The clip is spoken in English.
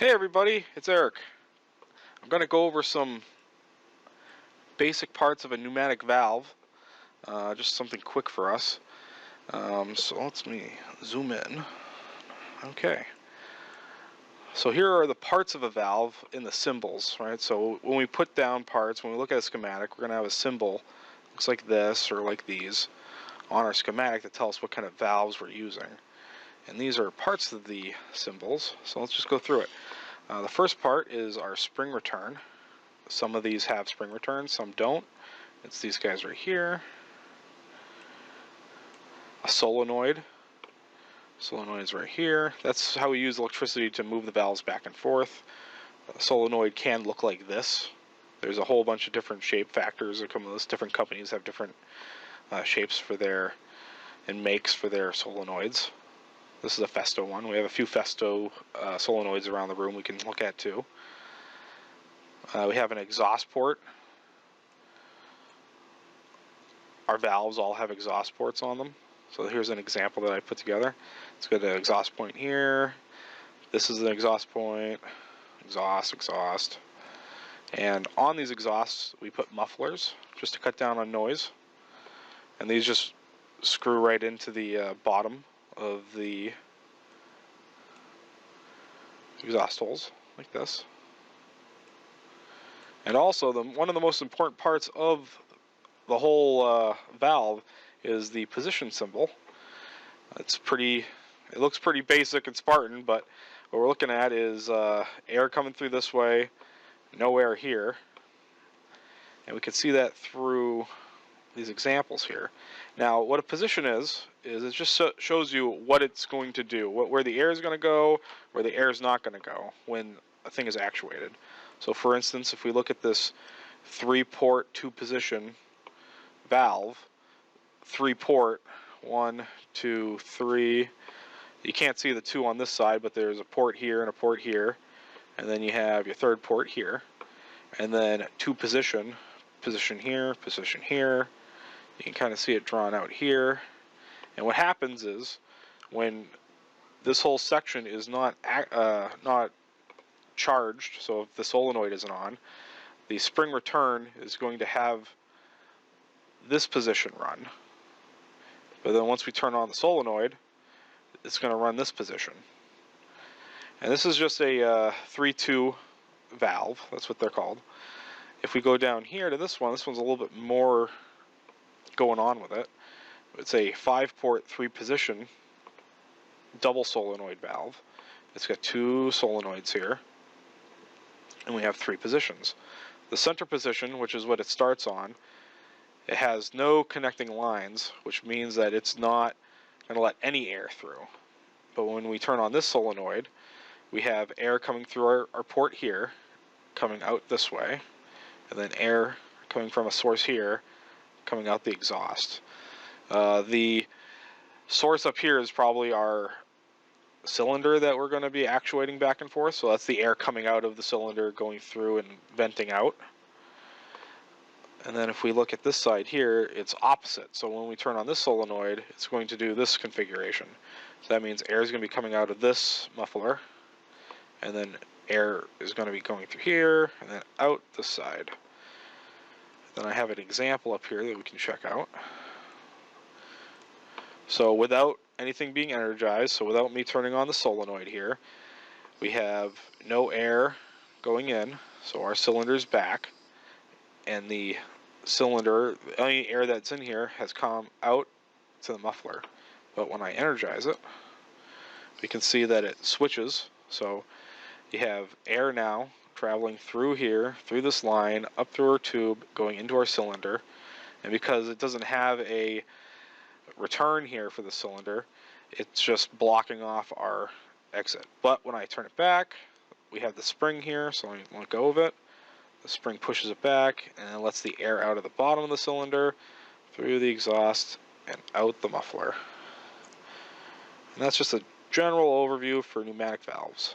Hey everybody, it's Eric. I'm going to go over some basic parts of a pneumatic valve, just something quick for us. So let me zoom in. Okay. So here are the parts of a valve in the symbols, right? So when we put down parts, when we look at a schematic, we're going to have a symbol, looks like this or like these, on our schematic to tell us what kind of valves we're using. And these are parts of the symbols, so let's just go through it. The first part is our spring return. Some of these have spring returns, some don't. It's these guys right here. A solenoid. Solenoid is right here. That's how we use electricity to move the valves back and forth. A solenoid can look like this. There's a whole bunch of different shape factors that come with this. Different companies have different shapes for their and makes for their solenoids. This is a Festo one. We have a few Festo solenoids around the room we can look at too. We have an exhaust port. Our valves all have exhaust ports on them. So here's an example that I put together. It's got an exhaust point here. This is an exhaust point. Exhaust. And on these exhausts, we put mufflers just to cut down on noise. And these just screw right into the bottom of the exhaust holes, like this. And also, one of the most important parts of the whole valve is the position symbol. It looks pretty basic and Spartan, but what we're looking at is air coming through this way, no air here. And we can see that through these examples here. Now, what a position is it just shows you what it's going to do, where the air is going to go, where the air is not going to go when a thing is actuated. So for instance, if we look at this 3-port 2-position valve, 3-port, 1, 2, 3. You can't see the 2 on this side, but there's a port here and a port here, and then you have your 3rd port here, and then 2 position here, position here. You can kind of see it drawn out here. And what happens is when this whole section is not charged, so if the solenoid isn't on, the spring return is going to have this position run. But then once we turn on the solenoid, it's going to run this position. And this is just a 3-2 valve. That's what they're called. If we go down here to this one's a little bit more going on with it. It's a 5-port 3-position double solenoid valve. It's got 2 solenoids here, and we have 3 positions. The center position, which is what it starts on, it has no connecting lines, which means that it's not going to let any air through. But when we turn on this solenoid, we have air coming through our port here, coming out this way, and then air coming from a source here, coming out the exhaust. The source up here is probably our cylinder that we're going to be actuating back and forth. So that's the air coming out of the cylinder, going through and venting out. And then if we look at this side here, it's opposite. So when we turn on this solenoid, it's going to do this configuration. So that means air is going to be coming out of this muffler, and then air is going to be going through here, and then out this side. Then I have an example up here that we can check out. So without anything being energized, so without me turning on the solenoid here, we have no air going in, so our cylinder's back, and the cylinder, any air that's in here has come out to the muffler. But when I energize it, we can see that it switches. So you have air now traveling through here, through this line, up through our tube, going into our cylinder. And because it doesn't have a return here for the cylinder, it's just blocking off our exit. But when I turn it back, we have the spring here, so I let go of it. The spring pushes it back and it lets the air out of the bottom of the cylinder, through the exhaust, and out the muffler. And that's just a general overview for pneumatic valves.